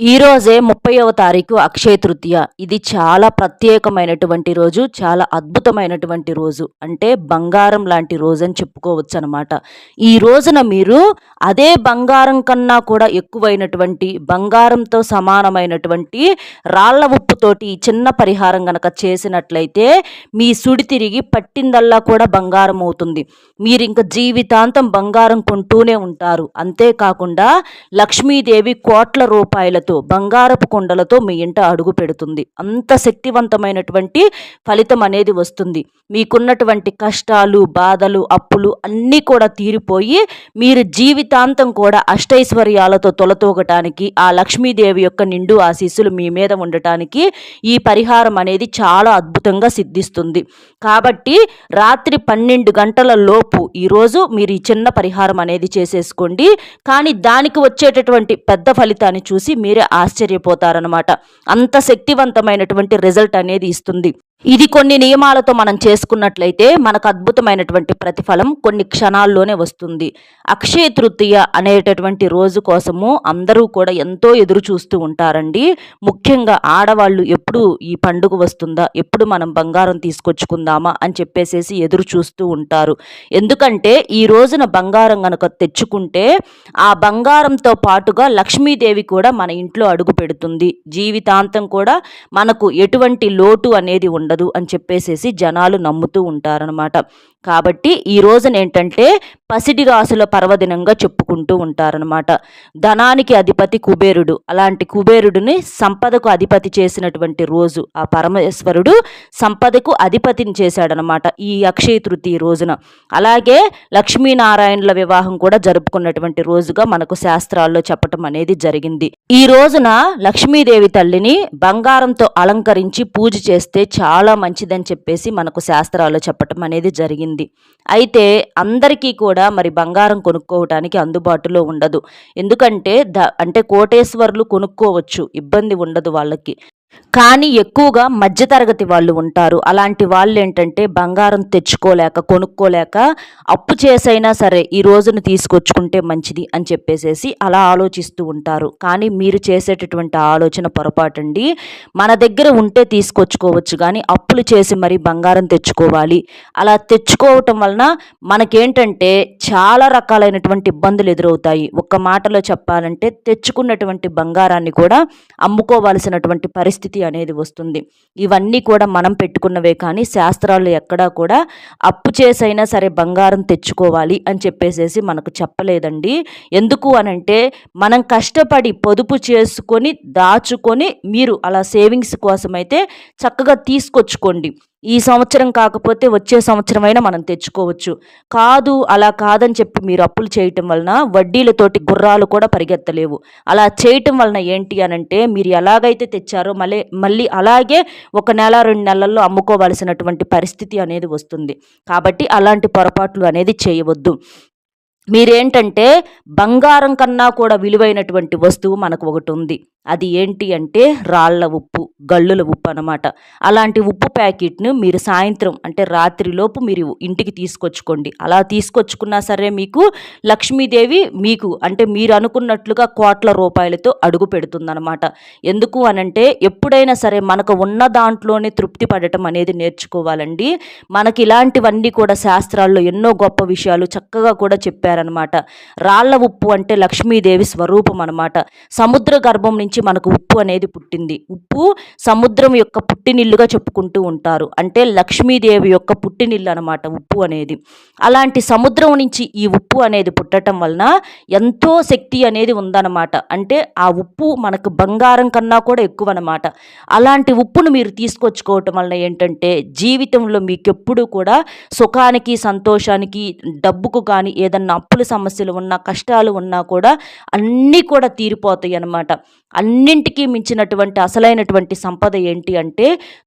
ఈ రోజే 30వ తారీఖు అక్షయ తృతీయ. ఇది చాలా ప్రత్యేకమైనటువంటి రోజు. చాలా అద్భుతమైనటువంటి రోజు. అంటే బంగారం లాంటి రోజని చెప్పుకోవచ్చనమాట. ఈ రోజున మీరు అదే బంగారం కన్నా కూడా ఎక్కువైనటువంటి, బంగారంతో సమానమైనటువంటి రాళ్ళ ఉప్పుతోటి ఈ చిన్న పరిహారం గనక చేసినట్లయితే మీ సుడి తిరిగి పట్టిందల్లా కూడా బంగారం అవుతుంది. మీరింక జీవితాంతం బంగారం కొంటూనే ఉంటారు. అంతేకాకుండా లక్ష్మీదేవి కోట్ల రూపాయలతో బంగారపు కొండలతో మీ ఇంట అడుగు పెడుతుంది. అంత శక్తివంతమైనటువంటి ఫలితం అనేది వస్తుంది. మీకున్నటువంటి కష్టాలు, బాధలు, అప్పులు అన్నీ కూడా తీరిపోయి మీరు జీవితాంతం కూడా అష్టైశ్వర్యాలతో తొలతూగటానికి, ఆ లక్ష్మీదేవి యొక్క నిండు ఆశీస్సులు మీ మీద ఉండటానికి ఈ పరిహారం అనేది చాలా అద్భుతంగా సిద్ధిస్తుంది. కాబట్టి రాత్రి 12 గంటల లోపు ఈరోజు మీరు ఈ చిన్న పరిహారం అనేది చేసేసుకోండి. కానీ దానికి వచ్చేటటువంటి పెద్ద ఫలితాన్ని చూసి మీరే ఆశ్చర్యపోతారనమాట. అంత శక్తివంతమైనటువంటి రిజల్ట్ అనేది ఇస్తుంది. ఇది కొన్ని నియమాలతో మనం చేసుకున్నట్లయితే మనకు అద్భుతమైనటువంటి ప్రతిఫలం కొన్ని క్షణాల్లోనే వస్తుంది. అక్షయ తృతీయ అనేటటువంటి రోజు కోసము అందరూ కూడా ఎంతో ఎదురు చూస్తూ ఉంటారండి. ముఖ్యంగా ఆడవాళ్ళు ఎప్పుడు ఈ పండుగ వస్తుందా, ఎప్పుడు మనం బంగారం తీసుకొచ్చుకుందామా అని చెప్పేసేసి ఎదురు చూస్తూ ఉంటారు. ఎందుకంటే ఈ రోజున బంగారం కనుక తెచ్చుకుంటే ఆ బంగారంతో పాటుగా లక్ష్మీదేవి కూడా మన ఇంట్లో అడుగు పెడుతుంది. జీవితాంతం కూడా మనకు ఎటువంటి లోటు అనేది ఉండదు అని చెప్పేసేసి జనాలు నమ్ముతూ ఉంటారనమాట. కాబట్టి ఈ రోజున ఏంటంటే పసిడి రాసుల పర్వదినంగా చెప్పుకుంటూ ఉంటారనమాట. ధనానికి అధిపతి కుబేరుడు. అలాంటి కుబేరుడిని సంపదకు అధిపతి చేసినటువంటి రోజు. ఆ పరమేశ్వరుడు సంపదకు అధిపతిని చేశాడనమాట ఈ అక్షయ తృతీయ రోజున. అలాగే లక్ష్మీనారాయణుల వివాహం కూడా జరుపుకున్నటువంటి రోజుగా మనకు శాస్త్రాల్లో చెప్పటం అనేది జరిగింది. ఈ రోజున లక్ష్మీదేవి తల్లిని బంగారంతో అలంకరించి పూజ చేస్తే చాలా మంచిదని చెప్పేసి మనకు శాస్త్రాల్లో చెప్పటం అనేది జరిగింది. అయితే అందరికీ కూడా మరి బంగారం కొనుక్కోవటానికి అందుబాటులో ఉండదు. ఎందుకంటే అంటే కోటేశ్వరులు కొనుక్కోవచ్చు, ఇబ్బంది ఉండదు వాళ్ళకి. కానీ ఎక్కువగా మధ్యతరగతి వాళ్ళు ఉంటారు. అలాంటి వాళ్ళు ఏంటంటే బంగారం తెచ్చుకోలేక, కొనుక్కోలేక అప్పు చేసైనా సరే ఈ రోజున తీసుకొచ్చుకుంటే మంచిది అని చెప్పేసేసి అలా ఆలోచిస్తూ ఉంటారు. కానీ మీరు చేసేటటువంటి ఆలోచన పొరపాటండి. మన దగ్గర ఉంటే తీసుకొచ్చుకోవచ్చు, కానీ అప్పులు చేసి మరి బంగారం తెచ్చుకోవాలి. అలా తెచ్చుకోవటం వలన మనకేంటంటే చాలా రకాలైనటువంటి ఇబ్బందులు ఎదురవుతాయి. ఒక్క మాటలో చెప్పాలంటే తెచ్చుకున్నటువంటి బంగారాన్ని కూడా అమ్ముకోవాల్సినటువంటి పరిస్థితి అనేది వస్తుంది. ఇవన్నీ కూడా మనం పెట్టుకున్నవే, కానీ శాస్త్రాలు ఎక్కడా కూడా అప్పు చేసైనా సరే బంగారం తెచ్చుకోవాలి అని చెప్పేసేసి మనకు చెప్పలేదండి. ఎందుకు అనంటే మనం కష్టపడి పొదుపు చేసుకొని దాచుకొని మీరు అలా సేవింగ్స్ కోసమైతే చక్కగా తీసుకొచ్చుకోండి. ఈ సంవత్సరం కాకపోతే వచ్చే సంవత్సరమైనా మనం తెచ్చుకోవచ్చు. కాదు, అలా కాదని చెప్పి మీరు అప్పులు చేయటం వలన వడ్డీలతోటి గుర్రాలు కూడా పరిగెత్తలేవు. అలా చేయటం వలన ఏంటి అనంటే మీరు ఎలాగైతే తెచ్చారో మళ్ళీ అలాగే 1 నెల 2 నెలల్లో అమ్ముకోవాల్సినటువంటి పరిస్థితి అనేది వస్తుంది. కాబట్టి అలాంటి పొరపాట్లు అనేది చేయవద్దు. మీరేంటంటే బంగారం కన్నా కూడా విలువైనటువంటి వస్తువు మనకు ఒకటి ఉంది. అది ఏంటి అంటే రాళ్ల ఉప్పు, గల్లుల ఉప్పు అనమాట. అలాంటి ఉప్పు ప్యాకెట్ను మీరు సాయంత్రం అంటే రాత్రిలోపు మీరు ఇంటికి తీసుకొచ్చుకోండి. అలా తీసుకొచ్చుకున్నా సరే మీకు లక్ష్మీదేవి మీకు అంటే మీరు అనుకున్నట్లుగా కోట్ల రూపాయలతో అడుగు పెడుతుందన్నమాట. ఎందుకు అనంటే ఎప్పుడైనా సరే మనకు ఉన్న దాంట్లోనే తృప్తి పడటం అనేది నేర్చుకోవాలండి. మనకి ఇలాంటివన్నీ కూడా శాస్త్రాల్లో ఎన్నో గొప్ప విషయాలు చక్కగా కూడా చెప్పారనమాట. రాళ్ల ఉప్పు అంటే లక్ష్మీదేవి స్వరూపం అనమాట. సముద్ర గర్భం నుంచి మనకు ఉప్పు అనేది పుట్టింది. ఉప్పు సముద్రం యొక్క పుట్టినిల్లుగా చెప్పుకుంటూ ఉంటారు. అంటే లక్ష్మీదేవి యొక్క పుట్టినిల్లు అనమాట ఉప్పు అనేది. అలాంటి సముద్రం నుంచి ఈ ఉప్పు అనేది పుట్టడం వలన ఎంతో శక్తి అనేది ఉందన్నమాట. అంటే ఆ ఉప్పు మనకు బంగారం కన్నా కూడా ఎక్కువ అనమాట. అలాంటి ఉప్పును మీరు తీసుకొచ్చుకోవటం వలన ఏంటంటే జీవితంలో మీకెప్పుడు కూడా సుఖానికి, సంతోషానికి, డబ్బుకు కానీ ఏదన్నా అప్పుల సమస్యలు ఉన్నా, కష్టాలు ఉన్నా కూడా అన్నీ కూడా తీరిపోతాయి అన్నమాట. అన్నింటికీ మించినటువంటి అసలైనటువంటి సంపద ఏంటి అంటే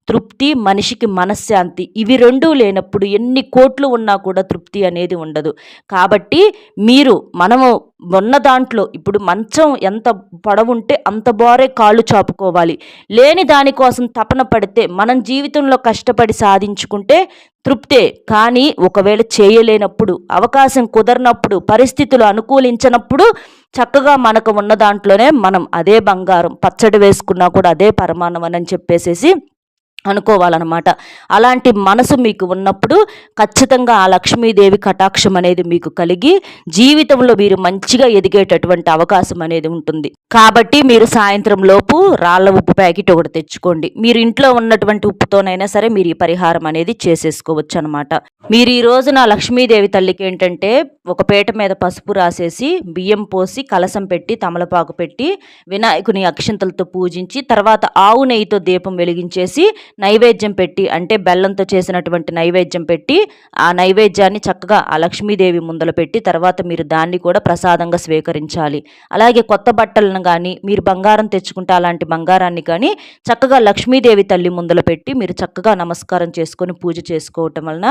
తృప్తి, మనిషికి మనశ్శాంతి. ఇవి రెండూ లేనప్పుడు ఎన్ని కోట్లు ఉన్నా కూడా తృప్తి అనేది ఉండదు. కాబట్టి మనము ఉన్న దాంట్లో ఇప్పుడు మంచం ఎంత పొడవుంటే అంత బారే కాళ్ళు చాపుకోవాలి. లేని దానికోసం తపన పడితే మనం జీవితంలో కష్టపడి సాధించుకుంటే తృప్తే. కానీ ఒకవేళ చేయలేనప్పుడు, అవకాశం కుదరనప్పుడు, పరిస్థితులు అనుకూలించనప్పుడు చక్కగా మనకు ఉన్న దాంట్లోనే మనం అదే బంగారం, పచ్చడి వేసుకున్నా కూడా అదే పరమాన్నం అని చెప్పేసేసి అనుకోవాలన్నమాట. అలాంటి మనసు మీకు ఉన్నప్పుడు ఖచ్చితంగా ఆ లక్ష్మీదేవి కటాక్షం అనేది మీకు కలిగి జీవితంలో మీరు మంచిగా ఎదిగేటటువంటి అవకాశం అనేది ఉంటుంది. కాబట్టి మీరు సాయంత్రం లోపు రాళ్ళ ఉప్పు ప్యాకెట్ ఒకటి తెచ్చుకోండి. మీరు ఇంట్లో ఉన్నటువంటి ఉప్పుతోనైనా సరే మీరు ఈ పరిహారం అనేది చేసేసుకోవచ్చు అనమాట. మీరు ఈ రోజున లక్ష్మీదేవి తల్లికి ఏంటంటే ఒక పీట మీద పసుపు రాసేసి బియ్యం పోసి కలసం పెట్టి తమలపాకు పెట్టి వినాయకుని అక్షింతలతో పూజించి తర్వాత ఆవు నెయ్యితో దీపం వెలిగించేసి నైవేద్యం పెట్టి, అంటే బెల్లంతో చేసినటువంటి నైవేద్యం పెట్టి ఆ నైవేద్యాన్ని చక్కగా ఆ లక్ష్మీదేవి ముందల పెట్టి తర్వాత మీరు దాన్ని కూడా ప్రసాదంగా స్వీకరించాలి. అలాగే కొత్త బట్టలను కానీ మీరు బంగారం తెచ్చుకుంటే అలాంటి బంగారాన్ని కానీ చక్కగా లక్ష్మీదేవి తల్లి ముందల పెట్టి మీరు చక్కగా నమస్కారం చేసుకొని పూజ చేసుకోవటం వలన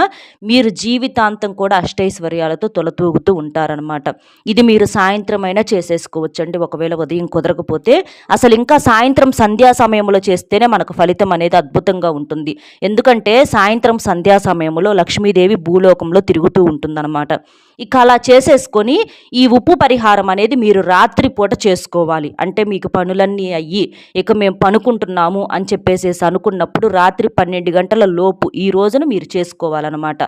మీరు జీవితాంతం కూడా అష్టైశ్వర్యాలతో తొలతూగుతూ ఉంటారనమాట. ఇది మీరు సాయంత్రం అయినా చేసేసుకోవచ్చండి. ఒకవేళ ఉదయం కుదరకపోతే అసలు ఇంకా సాయంత్రం సంధ్యా సమయంలో చేస్తేనే మనకు ఫలితం అనేది అద్భుతంగా ఉంటుంది. ఎందుకంటే సాయంత్రం సంధ్యా సమయంలో లక్ష్మీదేవి భూలోకంలో తిరుగుతూ ఉంటుందన్నమాట. ఇక అలా చేసేసుకొని ఈ ఉప్పు పరిహారం అనేది మీరు రాత్రి పూట చేసుకోవాలి. అంటే మీకు పనులన్నీ అయ్యి ఇక మేము పనుకుంటున్నాము అని చెప్పేసేసి అనుకున్నప్పుడు రాత్రి 12 గంటల లోపు ఈ రోజున మీరు చేసుకోవాలన్నమాట.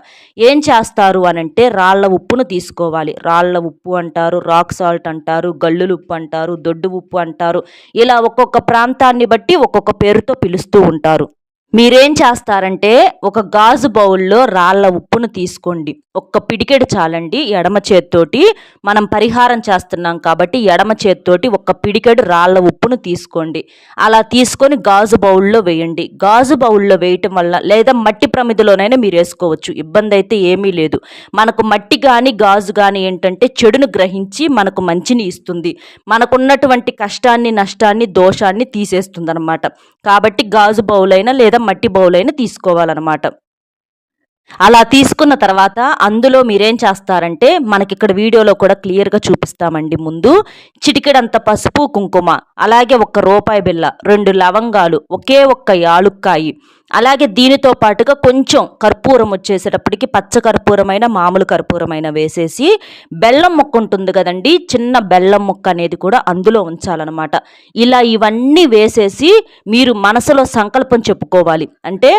ఏం చేస్తారు అనంటే రాళ్ల ఉప్పును తీసుకోవాలి. రాళ్ల ఉప్పు అంటారు, రాక్ సాల్ట్ అంటారు, గల్లులు ఉప్పు అంటారు, దొడ్డు ఉప్పు అంటారు. ఇలా ఒక్కొక్క ప్రాంతాన్ని బట్టి ఒక్కొక్క పేరుతో పిలుస్తూ ఉంటారు. మీరేం చేస్తారంటే ఒక గాజు బౌల్లో రాళ్ల ఉప్పును తీసుకోండి. ఒక్క పిడికెడు చాలండి. ఎడమ చేత్తోటి మనం పరిహారం చేస్తున్నాం కాబట్టి ఎడమ చేత్తోటి ఒక్క పిడికెడు రాళ్ల ఉప్పును తీసుకోండి. అలా తీసుకొని గాజు బౌల్లో వేయండి. గాజు బౌల్లో వేయటం వల్ల లేదా మట్టి ప్రమిదలోనైనా మీరు వేసుకోవచ్చు, ఇబ్బంది అయితే ఏమీ లేదు. మనకు మట్టి కానీ గాజు కానీ ఏంటంటే చెడును గ్రహించి మనకు మంచిని ఇస్తుంది, మనకున్నటువంటి కష్టాన్ని నష్టాన్ని దోషాన్ని తీసేస్తుంది అనమాట. కాబట్టి గాజు బౌల్ అయినా లేదా మట్టి బౌల్ అయినా తీసుకోవాలన్నమాట. అలా తీసుకున్న తర్వాత అందులో మీరేం చేస్తారంటే మనకి ఇక్కడ వీడియోలో కూడా క్లియర్గా చూపిస్తామండి. ముందు చిటికెడంత పసుపు కుంకుమ, అలాగే ₹1 బిళ్ళ, 2 లవంగాలు, ఒకే ఒక్క యాలుక్కాయి, అలాగే దీనితో పాటుగా కొంచెం కర్పూరం వచ్చేసేటప్పటికి పచ్చ కర్పూరమైన మామూలు కర్పూరమైన వేసేసి బెల్లం ముక్క ఉంటుంది కదండి, చిన్న బెల్లం ముక్క అనేది కూడా అందులో ఉంచాలన్నమాట. ఇలా ఇవన్నీ వేసేసి మీరు మనసులో సంకల్పం చెప్పుకోవాలి. అంటే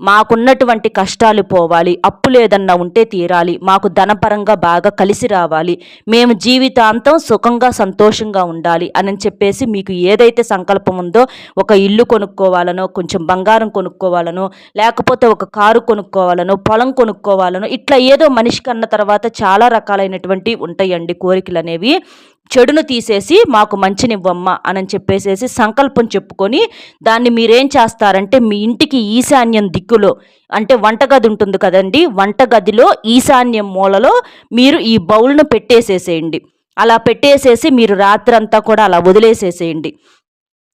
మాకున్నటువంటి కష్టాలు పోవాలి, అప్పులు ఏదన్నా ఉంటే తీరాలి, మాకు ధనపరంగా బాగా కలిసి రావాలి, మేము జీవితాంతం సుఖంగా సంతోషంగా ఉండాలి అని చెప్పేసి మీకు ఏదైతే సంకల్పం ఉందో, ఒక ఇల్లు కొనుక్కోవాలనో, కొంచెం బంగారం కొనుక్కోవాలనో, లేకపోతే ఒక కారు కొనుక్కోవాలనో, పొలం కొనుక్కోవాలనో, ఇట్లా ఏదో మనిషికి అన్న తర్వాత చాలా రకాలైనటువంటి ఉంటాయండి కోరికలు అనేవి. చెడును తీసేసి మాకు మంచినివ్వమ్మ అని చెప్పేసేసి సంకల్పం చెప్పుకొని దాన్ని మీరేం చేస్తారంటే మీ ఇంటికి ఈశాన్యం దిక్కులో, అంటే వంటగది ఉంటుంది కదండి, వంటగదిలో ఈశాన్యం మూలలో మీరు ఈ బౌల్ను పెట్టేసేసేయండి. అలా పెట్టేసేసి మీరు రాత్రంతా కూడా అలా వదిలేసేసేయండి.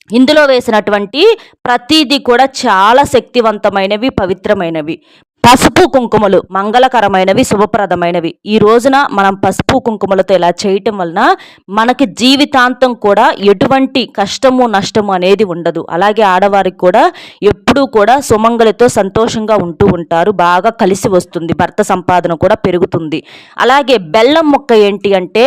ఇందులో వేసినటువంటి ప్రతిదీ కూడా చాలా శక్తివంతమైనవి, పవిత్రమైనవి. పసుపు కుంకుమలు మంగళకరమైనవి, శుభప్రదమైనవి. ఈ రోజున మనం పసుపు కుంకుమలతో ఇలా చేయటం వలన మనకి జీవితాంతం కూడా ఎటువంటి కష్టము నష్టము అనేది ఉండదు. అలాగే ఆడవారికి కూడా ఎప్పుడూ కూడా సుమంగళితో సంతోషంగా ఉంటూ ఉంటారు, బాగా కలిసి వస్తుంది, భర్త సంపాదన కూడా పెరుగుతుంది. అలాగే బెల్లం ముక్క ఏంటి అంటే,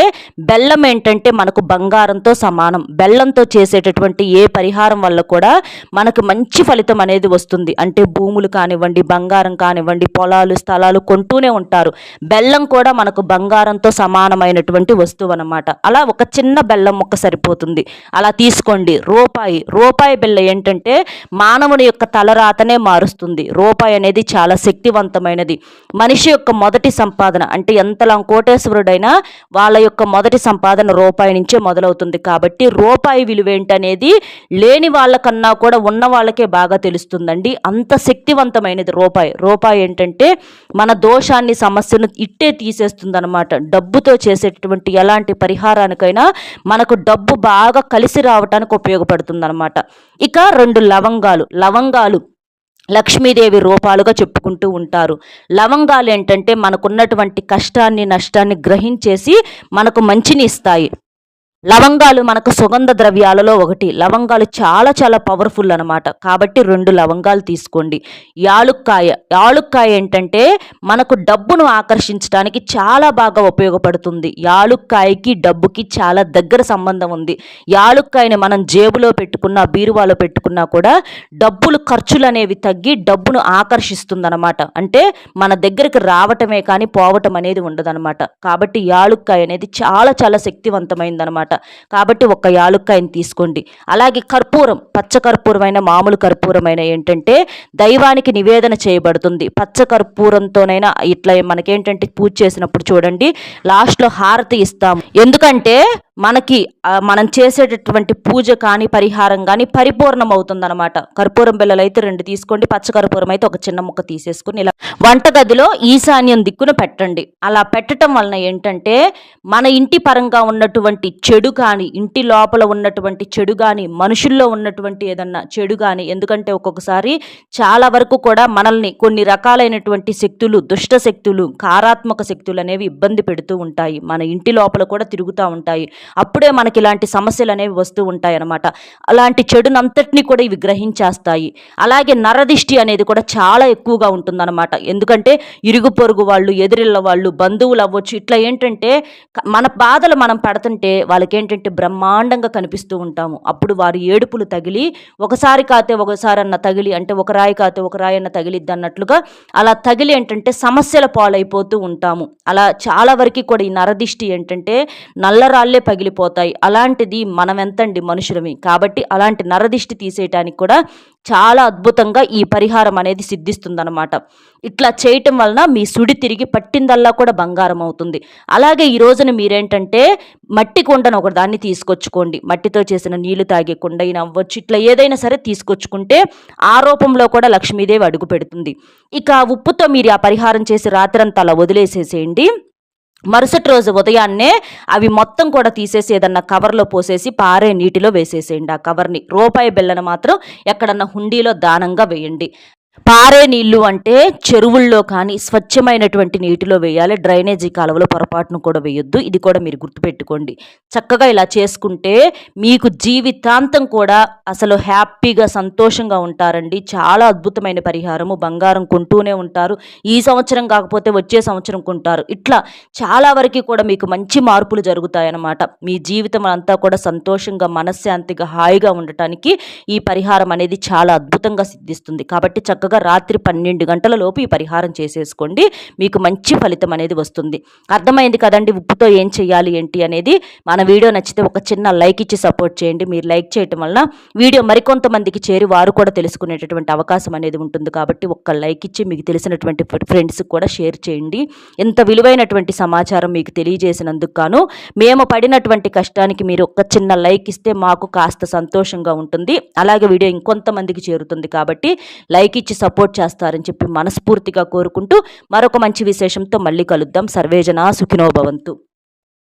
బెల్లం ఏంటంటే మనకు బంగారంతో సమానం. బెల్లంతో చేసేటటువంటి ఏ పరిహారం వల్ల కూడా మనకు మంచి ఫలితం అనేది వస్తుంది. అంటే భూములు కానివ్వండి, బంగారం కానివ్వండి, పొలాలు స్థలాలు కొంటూనే ఉంటారు. బెల్లం కూడా మనకు బంగారంతో సమానమైనటువంటి వస్తువు అన్నమాట. అలా ఒక చిన్న బెల్లం ముక్క సరిపోతుంది. అలా తీసుకోండి. రూపాయి బిళ్ళ ఏంటంటే మానవుని యొక్క తలరాతనే మారుస్తుంది. రూపాయి అనేది చాలా శక్తివంతమైనది. మనిషి యొక్క మొదటి సంపాదన, అంటే ఎంతలా కోటేశ్వరుడైనా వాళ్ళ యొక్క మొదటి సంపాదన రూపాయి నుంచే మొదలవుతుంది. కాబట్టి రూపాయి విలువ ఏంటనేది లేని వాళ్ళకన్నా కూడా ఉన్న వాళ్ళకే బాగా తెలుస్తుందండి. అంత శక్తివంతమైనది రూపాయి ఏంటంటే మన దోషాన్ని సమస్యను ఇట్టే తీసేస్తుంది అనమాట. డబ్బుతో చేసేటటువంటి ఎలాంటి పరిహారానికైనా మనకు డబ్బు బాగా కలిసి రావడానికి ఉపయోగపడుతుంది అనమాట. ఇక 2 లవంగాలు లక్ష్మీదేవి రూపాలుగా చెప్పుకుంటూ ఉంటారు. లవంగాలు ఏంటంటే మనకున్నటువంటి కష్టాన్ని నష్టాన్ని గ్రహించేసి మనకు మంచిని ఇస్తాయి. లవంగాలు మనకు సుగంధ ద్రవ్యాలలో ఒకటి. లవంగాలు చాలా చాలా పవర్ఫుల్ అనమాట. కాబట్టి 2 లవంగాలు తీసుకోండి. యాలుక్కాయ. యాలుక్కాయ ఏంటంటే మనకు డబ్బును ఆకర్షించడానికి చాలా బాగా ఉపయోగపడుతుంది. యాలుక్కాయకి డబ్బుకి చాలా దగ్గర సంబంధం ఉంది. యాలుక్కాయని మనం జేబులో పెట్టుకున్నా, బీరువాలో పెట్టుకున్నా కూడా డబ్బులు ఖర్చులనేవి తగ్గి డబ్బును ఆకర్షిస్తుందనమాట. అంటే మన దగ్గరికి రావటమే కానీ పోవటం అనేది ఉండదనమాట. కాబట్టి యాలుక్కాయ అనేది చాలా చాలా శక్తివంతమైందనమాట. కాబట్టి ఒక యాలుక్కాయని తీసుకోండి. అలాగే కర్పూరం, పచ్చ కర్పూరమైన మామూలు కర్పూరమైన ఏంటంటే దైవానికి నివేదన చేయబడుతుంది. పచ్చ కర్పూరంతోనైనా ఇట్లా మనకేంటంటే పూజ చేసినప్పుడు చూడండి లాస్ట్లో హారతి ఇస్తాము. ఎందుకంటే మనకి మనం చేసేటటువంటి పూజ కానీ పరిహారం కానీ పరిపూర్ణం అవుతుందన్నమాట. కర్పూరం బిళ్ళలు అయితే 2 తీసుకోండి. పచ్చ కర్పూరం అయితే ఒక చిన్న ముక్క తీసేసుకుని ఇలా వంటగదిలో ఈశాన్యం దిక్కున పెట్టండి. అలా పెట్టడం వలన ఏంటంటే మన ఇంటి పరంగా ఉన్నటువంటి చెడు కానీ, ఇంటి లోపల ఉన్నటువంటి చెడు కానీ, మనుషుల్లో ఉన్నటువంటి ఏదన్నా చెడు కానీ, ఎందుకంటే ఒక్కొక్కసారి చాలా వరకు కూడా మనల్ని కొన్ని రకాలైనటువంటి శక్తులు, దుష్ట శక్తులు, కారాత్మక శక్తులు అనేవి ఇబ్బంది పెడుతూ ఉంటాయి. మన ఇంటి లోపల కూడా తిరుగుతూ ఉంటాయి. అప్పుడే మనకి ఇలాంటి సమస్యలు అనేవి వస్తూ ఉంటాయి అన్నమాట. అలాంటి చెడునంతటిని కూడా ఇవి గ్రహించేస్తాయి. అలాగే నరదిష్టి అనేది కూడా చాలా ఎక్కువగా ఉంటుందన్నమాట. ఎందుకంటే ఇరుగు పొరుగు వాళ్ళు, ఎదురిళ్ళ వాళ్ళు, బంధువులు అవ్వచ్చు, ఇట్లా ఏంటంటే మన బాధలు మనం పడుతుంటే వాళ్ళకేంటంటే బ్రహ్మాండంగా కనిపిస్తూ ఉంటాము. అప్పుడు వారి ఏడుపులు తగిలి ఒకసారి కాతే ఒకసారి అన్న తగిలి, అంటే ఒక రాయి కాతే ఒక రాయి అన్న తగిలిద్ది అన్నట్లుగా అలా తగిలి ఏంటంటే సమస్యల పాలైపోతూ ఉంటాము. అలా చాలా వరకు కూడా ఈ నరదిష్టి ఏంటంటే నల్లరాళ్ళే పగిలిపోతాయి. అలాంటిది మనం ఎంతండి మనుషులమి. కాబట్టి అలాంటి నరదిష్టి తీసేయటానికి కూడా చాలా అద్భుతంగా ఈ పరిహారం అనేది సిద్ధిస్తుందన్నమాట. ఇట్లా చేయటం వలన మీ సుడి తిరిగి పట్టిందల్లా కూడా బంగారం అవుతుంది. అలాగే ఈ రోజున మీరేంటంటే మట్టి కుండను ఒక దాన్ని తీసుకొచ్చుకోండి. మట్టితో చేసిన నీళ్లు తాగే కుండ అయినా అవ్వచ్చు, ఇట్లా ఏదైనా సరే తీసుకొచ్చుకుంటే ఆ రూపంలో కూడా లక్ష్మీదేవి అడుగు పెడుతుంది. ఇక ఉప్పుతో మీరు ఆ పరిహారం చేసి రాత్రంతా అలా వదిలేసేసేయండి. మరుసటి రోజు ఉదయాన్నే అవి మొత్తం కూడా తీసేసి ఏదన్నా కవర్లో పోసేసి పారే నీటిలో వేసేసేయండి. ఆ కవర్ని రూపాయి బిళ్ళను మాత్రం ఎక్కడన్నా హుండీలో దానంగా వేయండి. పారే నీళ్లు అంటే చెరువుల్లో కానీ స్వచ్ఛమైనటువంటి నీటిలో వేయాలి. డ్రైనేజీ కాలువలో పొరపాటును కూడా వేయొద్దు. ఇది కూడా మీరు గుర్తుపెట్టుకోండి. చక్కగా ఇలా చేసుకుంటే మీకు జీవితాంతం కూడా అసలు హ్యాపీగా సంతోషంగా ఉంటారండి. చాలా అద్భుతమైన పరిహారము. బంగారం కొంటూనే ఉంటారు. ఈ సంవత్సరం కాకపోతే వచ్చే సంవత్సరం కొంటారు. ఇట్లా చాలా వరకు కూడా మీకు మంచి మార్పులు జరుగుతాయన్నమాట. మీ జీవితం అంతా కూడా సంతోషంగా, మనశ్శాంతిగా, హాయిగా ఉండటానికి ఈ పరిహారం అనేది చాలా అద్భుతంగా సిద్ధిస్తుంది. కాబట్టి చక్కగా రాత్రి 12 గంటల లోపు ఈ పరిహారం చేసేసుకోండి. మీకు మంచి ఫలితం అనేది వస్తుంది. అర్థమైంది కదండి ఉప్పుతో ఏం చేయాలి ఏంటి అనేది. మన వీడియో నచ్చితే ఒక చిన్న లైక్ ఇచ్చి సపోర్ట్ చేయండి. మీరు లైక్ చేయటం వలన వీడియో మరికొంతమందికి చేరి వారు కూడా తెలుసుకునేటటువంటి అవకాశం అనేది ఉంటుంది. కాబట్టి ఒక్క లైక్ ఇచ్చి మీకు తెలిసినటువంటి ఫ్రెండ్స్కి కూడా షేర్ చేయండి. ఇంత విలువైనటువంటి సమాచారం మీకు తెలియజేసినందుకు గాను మేము పడినటువంటి కష్టానికి మీరు ఒక చిన్న లైక్ ఇస్తే మాకు కాస్త సంతోషంగా ఉంటుంది. అలాగే వీడియో ఇంకొంతమందికి చేరుతుంది. కాబట్టి లైక్ ఇచ్చి సపోర్ట్ చేస్తారని చెప్పి మనస్ఫూర్తిగా కోరుకుంటూ మరొక మంచి విశేషంతో మళ్ళీ కలుద్దాం. సర్వేజన సుఖినో భవంతు.